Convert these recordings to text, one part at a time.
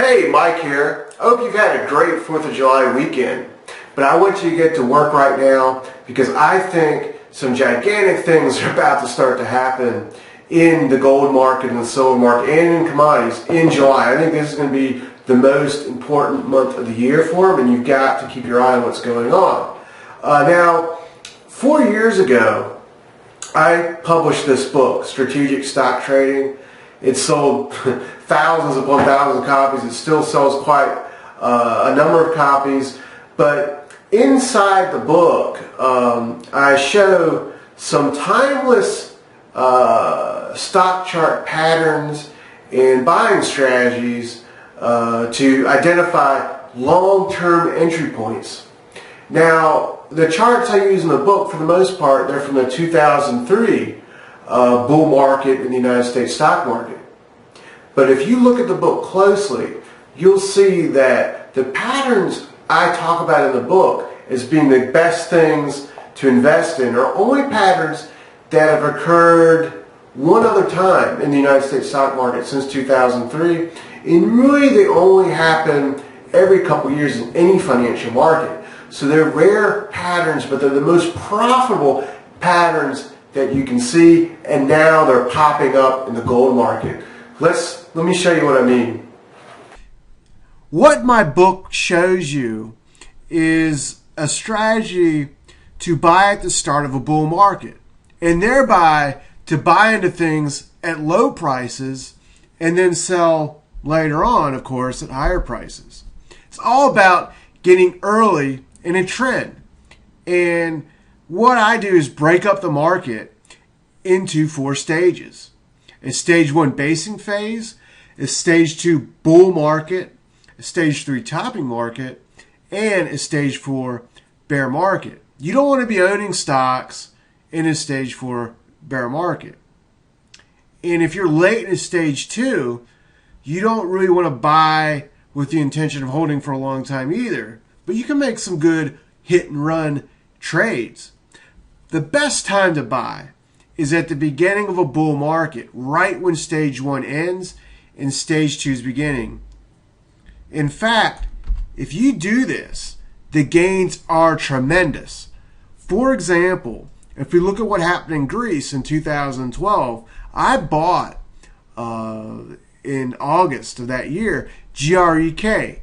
Hey, Mike here. I hope you've had a great 4th of July weekend. But I want you to get to work right now because I think some gigantic things are about to start to happen in the gold market and the silver market and in commodities in July. I think this is going to be the most important month of the year for them, and you've got to keep your eye on what's going on. Now, 4 years ago, I published this book, Strategic Stock Trading. It sold thousands upon thousands of copies. It still sells quite a number of copies. But inside the book, I show some timeless stock chart patterns and buying strategies to identify long-term entry points. Now, the charts I use in the book, for the most part, they're from the 2003 bull market in the United States stock market. But if you look at the book closely, you'll see that the patterns I talk about in the book as being the best things to invest in are only patterns that have occurred one other time in the United States stock market since 2003. And really they only happen every couple years in any financial market. So they're rare patterns, but they're the most profitable patterns that you can see, and now they're popping up in the gold market. Let me show you what I mean. What my book shows you is a strategy to buy at the start of a bull market, and thereby to buy into things at low prices and then sell later on, of course, at higher prices. It's all about getting early in a trend. And what I do is break up the market into 4 stages. A stage 1 basing phase, a stage 2 bull market, a stage 3 topping market, and a stage 4 bear market. You don't want to be owning stocks in a stage 4 bear market. And if you're late in a stage 2, you don't really want to buy with the intention of holding for a long time either. But you can make some good hit and run trades. The best time to buy is at the beginning of a bull market, right when stage 1 ends and stage 2 is beginning. In fact, if you do this, the gains are tremendous. For example, if we look at what happened in Greece in 2012, I bought in August of that year GREK,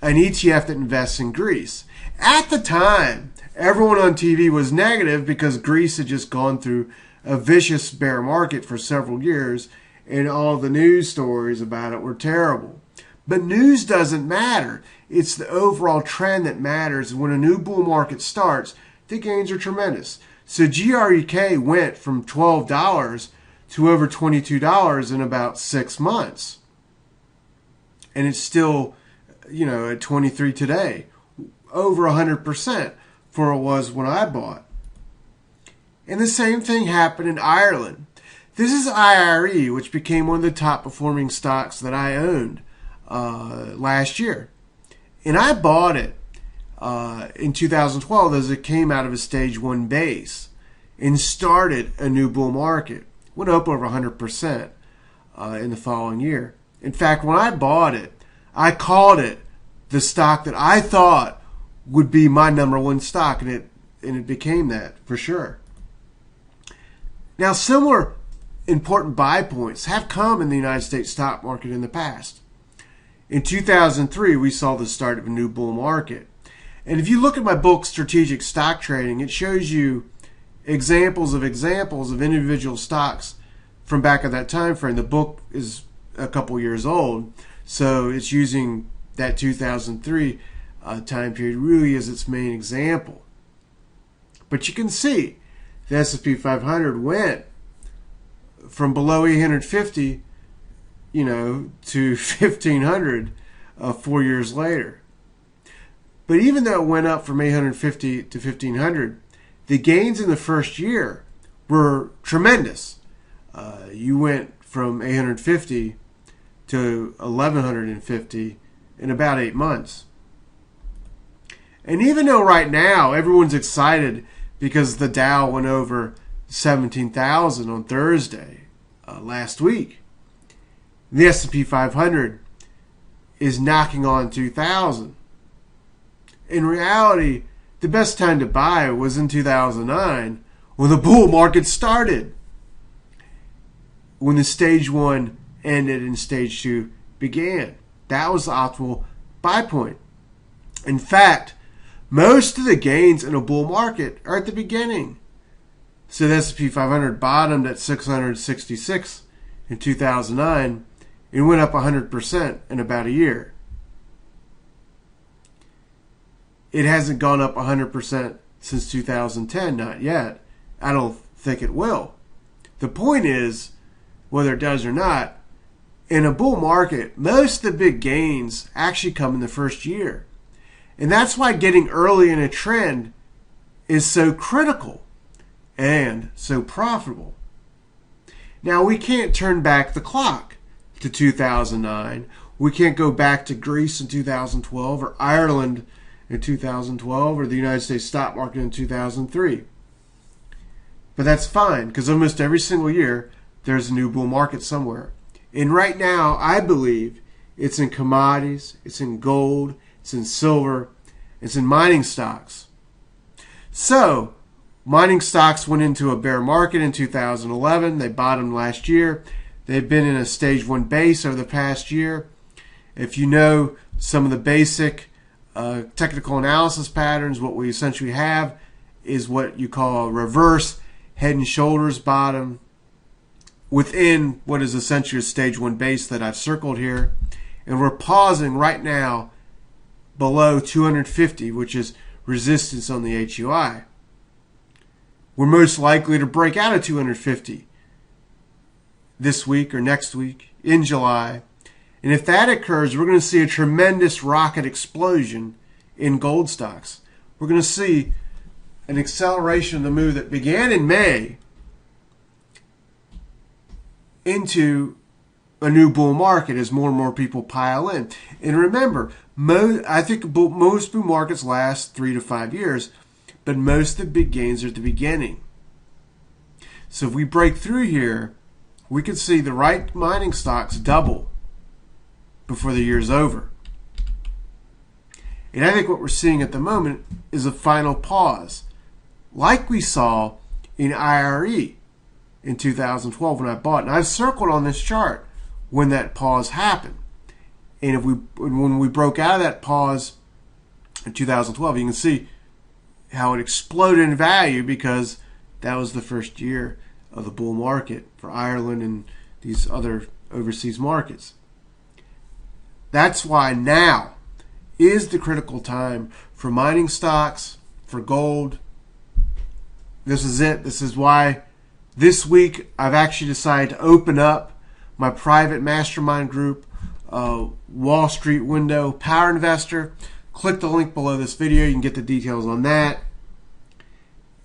an ETF that invests in Greece. At the time, everyone on TV was negative because Greece had just gone through a vicious bear market for several years, and all the news stories about it were terrible. But news doesn't matter. It's the overall trend that matters. When a new bull market starts, the gains are tremendous. So GREK went from $12 to over $22 in about 6 months. And it's still, at 23 today. Over 100% for it was when I bought. And the same thing happened in Ireland. This is IRE, which became one of the top performing stocks that I owned last year. And I bought it in 2012 as it came out of a stage 1 base and started a new bull market. Went up over 100% in the following year. In fact, when I bought it, I called it the stock that I thought would be my number 1 stock, and it became that for sure. Now, similar important buy points have come in the United States stock market in the past. In 2003, we saw the start of a new bull market. And if you look at my book, Strategic Stock Trading, it shows you examples of individual stocks from back at that time frame. The book is a couple years old, so it's using that 2003 time period really as its main example. But you can see the S&P 500 went from below 850, to 1500 4 years later. But even though it went up from 850 to 1500, the gains in the first year were tremendous. You went from 850 to 1150 in about 8 months. And even though right now everyone's excited because the Dow went over 17,000 on Thursday last week, the S&P 500 is knocking on 2000. In reality, the best time to buy was in 2009 when the bull market started. When the stage 1 ended and stage 2 began. That was the optimal buy point. In fact, most of the gains in a bull market are at the beginning. So the S&P 500 bottomed at 666 in 2009 and went up 100% in about a year. It hasn't gone up 100% since 2010, not yet. I don't think it will. The point is, whether it does or not, in a bull market, most of the big gains actually come in the first year. And that's why getting early in a trend is so critical and so profitable. Now, we can't turn back the clock to 2009. We can't go back to Greece in 2012 or Ireland in 2012 or the United States stock market in 2003. But that's fine, because almost every single year there's a new bull market somewhere. And right now, I believe it's in commodities, it's in gold, it's in silver, it's in mining stocks. So, mining stocks went into a bear market in 2011. They bottomed last year. They've been in a stage 1 base over the past year. If you know some of the basic technical analysis patterns, what we essentially have is what you call a reverse head and shoulders bottom within what is essentially a stage 1 base that I've circled here. And we're pausing right now below 250, which is resistance on the HUI. We're most likely to break out of 250 this week or next week in July. And if that occurs, we're going to see a tremendous rocket explosion in gold stocks. We're going to see an acceleration of the move that began in May into a new bull market as more and more people pile in. And remember, I think most bull markets last 3 to 5 years, but most of the big gains are at the beginning. So if we break through here, we could see the right mining stocks double before the year's over. And I think what we're seeing at the moment is a final pause, like we saw in IRE in 2012 when I bought. And I've circled on this chart when that pause happened. And when we broke out of that pause in 2012, you can see how it exploded in value because that was the first year of the bull market for Ireland and these other overseas markets. That's why now is the critical time for mining stocks, for gold. This is it. This is why this week I've actually decided to open up my private mastermind group, Wall Street Window Power Investor. Click the link below this video. You can get the details on that.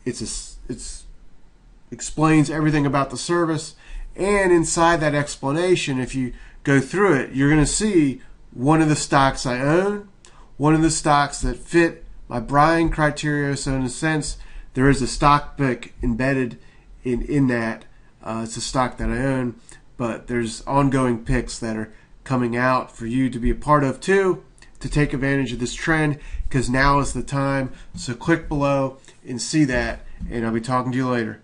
It explains everything about the service. And inside that explanation, if you go through it, you're going to see one of the stocks I own, one of the stocks that fit my buying criteria. So in a sense, there is a stock pick embedded in that. It's a stock that I own, but there's ongoing picks that are coming out for you to be a part of too, to take advantage of this trend, because now is the time. So click below and see that, and I'll be talking to you later.